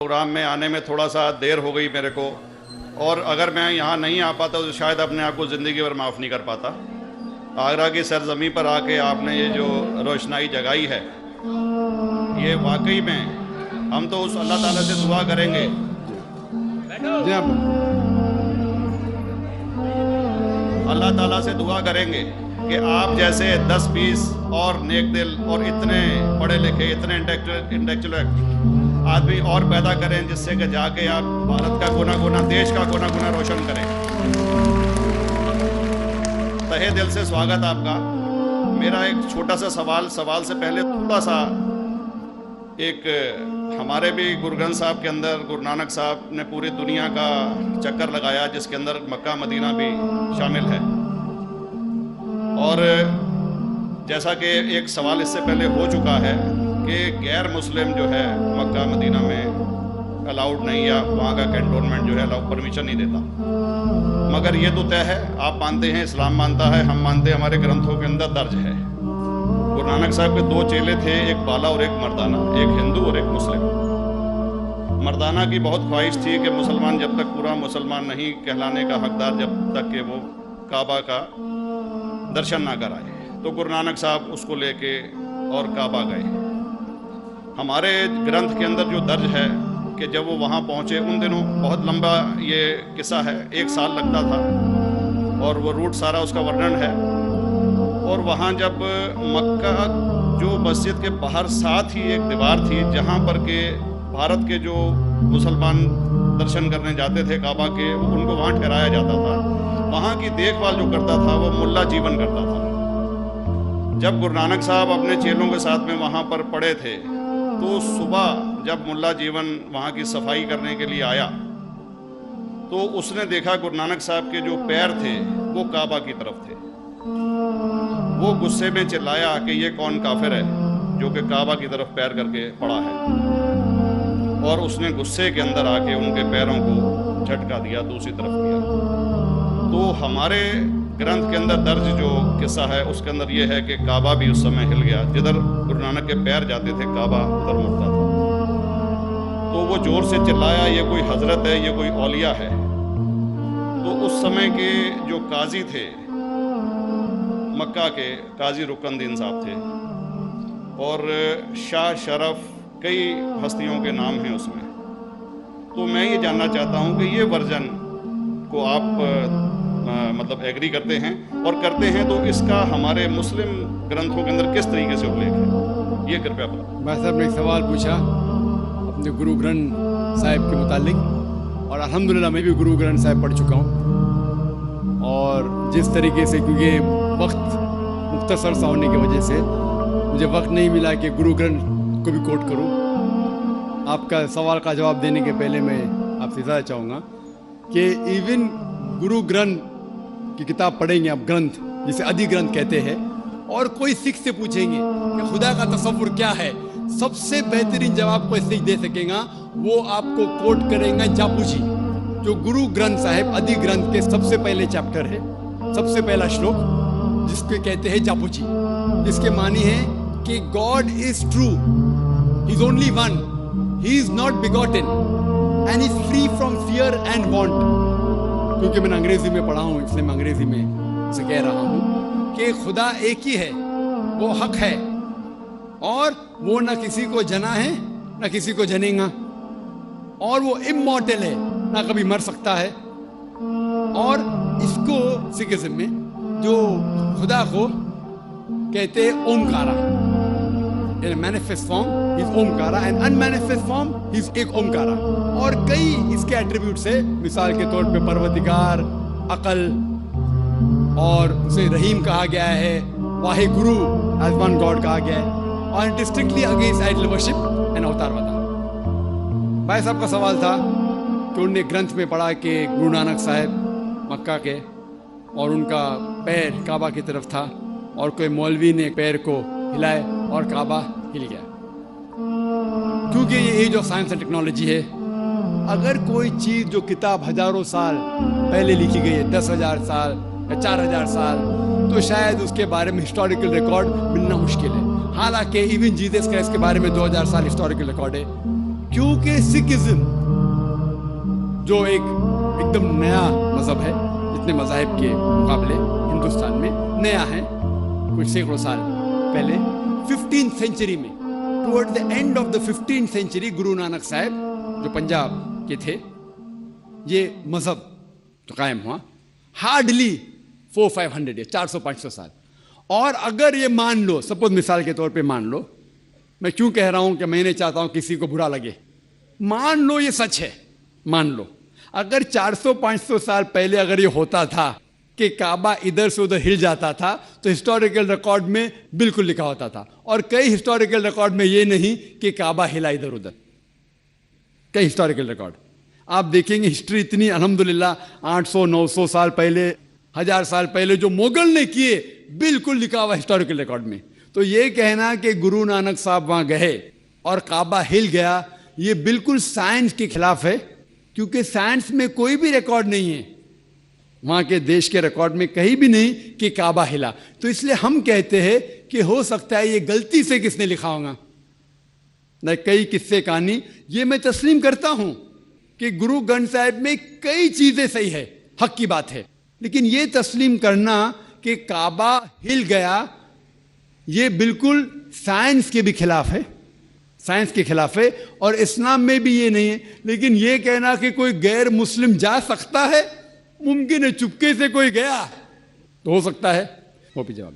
Programme में आने में थोड़ा सा देर हो गई मेरे को, और अगर मैं यहाँ नहीं आ पाता तो शायद अपने आप को ज़िंदगी भर माफ़ नहीं कर पाता। आगरा की सरजमी पर आके आपने ये जो रोशनाई जगाई है, ये वाकई में हम तो उस अल्लाह ताला से दुआ करेंगे। अल्लाह ताला से दुआ करेंगे कि आप जैसे 10-20 और नेक दिल और इतने पढ़े लिखे, इतने इंटेलेक्चुअल आदमी और पैदा करें, जिससे कि जाके आप भारत का कोना कोना, देश का कोना कोना रोशन करें। तहे दिल से स्वागत आपका। मेरा एक छोटा सा सवाल से पहले थोड़ा सा, एक हमारे भी गुरु ग्रंथ साहब के अंदर गुरु नानक साहब ने पूरी दुनिया का चक्कर लगाया, जिसके अंदर मक्का मदीना भी शामिल है। और जैसा कि एक सवाल इससे पहले हो चुका है कि गैर मुस्लिम जो है मक्का मदीना में अलाउड नहीं, या वहाँ का कैंटोनमेंट जो है अलाउ परमिशन नहीं देता। मगर ये तो तय है, आप मानते हैं, इस्लाम मानता है, हम मानते हैं, हमारे ग्रंथों के अंदर दर्ज है। गुरु नानक साहब के 2 चेले थे, एक बाला और एक मर्दाना, एक हिंदू और एक मुस्लिम। मर्दाना की बहुत ख्वाहिश थी कि मुसलमान जब तक पूरा मुसलमान नहीं कहलाने का हकदार, जब तक कि वो काबा का दर्शन ना कराए, तो गुरु नानक साहब उसको लेके और काबा गए। हमारे ग्रंथ के अंदर जो दर्ज है कि जब वो वहाँ पहुँचे, उन दिनों बहुत लंबा ये किस्सा है, 1 साल लगता था, और वो रूट सारा उसका वर्णन है। और वहाँ जब मक्का, जो मस्जिद के बाहर साथ ही एक दीवार थी जहाँ पर के भारत के जो मुसलमान दर्शन करने जाते थे काबा के, उनको वहाँ ठहराया जाता था। वहाँ की देखभाल जो करता था वो मुल्ला जीवन करता था। जब गुरु नानक साहब अपने चेलों के साथ में वहाँ पर पड़े थे, तो सुबह जब मुल्ला जीवन वहाँ की सफाई करने के लिए आया, तो उसने देखा गुरु नानक साहब के जो पैर थे वो काबा की तरफ थे। वो गुस्से में चिल्लाया कि ये कौन काफिर है जो कि काबा की तरफ पैर करके पड़ा है, और उसने गुस्से के अंदर आके उनके पैरों को झटका दिया, दूसरी तरफ किया। तो हमारे ग्रंथ के अंदर दर्ज जो किस्सा है उसके अंदर ये है कि काबा भी उस समय हिल गया, जिधर गुरु नानक के पैर जाते थे काबा उधर मुड़ता था। तो वो जोर से चिल्लाया, ये कोई हजरत है, ये कोई औलिया है। तो उस समय के जो काजी थे मक्का के, काजी रुकनदीन साहब थे, और शाह शरफ, कई हस्तियों के नाम हैं उसमें। तो मैं ये जानना चाहता हूँ कि ये वर्जन को आप मतलब एग्री करते हैं, और करते हैं तो इसका हमारे मुस्लिम ग्रंथों के अंदर किस तरीके से उल्लेख है, ये कृपया बताएं। भाई साहब ने एक सवाल पूछा अपने गुरु ग्रंथ साहिब के मुतालिक, और अल्हम्दुलिल्लाह मैं भी गुरु ग्रंथ साहिब पढ़ चुका हूँ। और जिस तरीके से, क्योंकि वक्त मुख्तसर सा होने की वजह से मुझे वक्त नहीं मिला कि गुरु ग्रंथ को भी कोट करूँ। आपका सवाल का जवाब देने के पहले मैं आपसे इजाज़ा चाहूँगा कि इवन गुरु ग्रंथ की किताब पढ़ेंगे आप, ग्रंथ जिसे आदि ग्रंथ कहते हैं, और कोई सिख से पूछेंगे कि खुदा का तसव्वुर क्या है, सबसे बेहतरीन जवाब कोई सिख दे सकेगा, वो आपको कोट करेंगे जापू जी, जो गुरु ग्रंथ साहिब आदि ग्रंथ के सबसे पहले चैप्टर है, सबसे पहला श्लोक, जिसके कहते हैं जापू जी, जिसके मानी है कि God is true, he is only one, he is not begotten and is free from fear and want. क्योंकि मैंने अंग्रेजी में पढ़ा हूँ, इसलिए मैं अंग्रेजी में इसे कह रहा हूँ कि खुदा एक ही है, वो हक है, और वो ना किसी को जना है ना किसी को जनेगा, और वो इमॉर्टल है, ना कभी मर सकता है। और इसको सिखिज्म में जो खुदा को कहते हैं Omkara, in manifest form is Omkara, and unmanifest form is एक ओमकारा। और कई इसके एट्रीब्यूट्स है, मिसाल के तौर पे परवरदिगार, अकल, और उसे रहीम कहा गया है, Wahe Guru as one God कहा गया है, और it is strictly against idol worship and अवतारवादा। भाई साहब का सवाल था कि उन्होंने ग्रंथ में पढ़ा कि गुरु नानक साहब मक्का के, और उनका पैर काबा की तरफ था, और कोई मौलवी ने पैर को हिलाए और काबा हिल गया। क्योंकि ये age of science and technology है, अगर कोई चीज़ जो किताब हजारों साल पहले लिखी गई है, 10,000 साल या 4,000 साल, तो शायद उसके बारे में हिस्टोरिकल रिकॉर्ड मिलना मुश्किल है। हालांकि इवन जीसस क्राइस्ट के बारे में 2000 साल हिस्टोरिकल रिकॉर्ड है, क्योंकि सिखिज्म जो एक एकदम नया मजहब है, इतने मजाहिब के मुकाबले हिंदुस्तान में नया है, कुछ सैकड़ों साल पहले 15th सेंचुरी में, toward the end of the 15th century, Guru Nanak साहब जो पंजाब के थे, ये मजहब तो कायम हुआ। हार्डली 400-500 या 400-500 साल। और अगर ये मान लो, सपोज मिसाल के तौर पे मान लो, मैं क्यों कह रहा हूं कि मैं नहीं चाहता हूं किसी को बुरा लगे, मान लो ये सच है, मान लो अगर 400-500 साल पहले अगर ये होता था कि काबा इधर से उधर हिल जाता था, तो हिस्टोरिकल रिकॉर्ड में बिल्कुल लिखा होता था। और कई हिस्टोरिकल रिकॉर्ड में ये नहीं कि काबा हिला इधर उधर, कई हिस्टोरिकल रिकॉर्ड आप देखेंगे। हिस्ट्री इतनी अल्हम्दुलिल्लाह 800-900 साल पहले, 1000 साल पहले जो मुगल ने किए, बिल्कुल लिखा हुआ हिस्टोरिकल रिकॉर्ड में। तो ये कहना कि गुरु नानक साहब वहां गए और काबा हिल गया, ये बिल्कुल साइंस के खिलाफ है, क्योंकि साइंस में कोई भी रिकॉर्ड नहीं है, वहां के देश के रिकॉर्ड में कहीं भी नहीं कि काबा हिला। तो इसलिए हम कहते हैं कि हो सकता है ये गलती से किसने लिखा होगा, न कई किस्से कहानी। ये मैं तस्लीम करता हूं कि गुरु ग्रंथ साहिब में कई चीजें सही है, हक की बात है, लेकिन ये तस्लीम करना कि काबा हिल गया, ये बिल्कुल साइंस के भी खिलाफ है, साइंस के खिलाफ है। और इस्लाम में भी ये नहीं है। लेकिन ये कहना कि कोई गैर मुस्लिम जा सकता है, मुमकिन है, चुपके से कोई गया तो हो सकता है। वो भी जवाब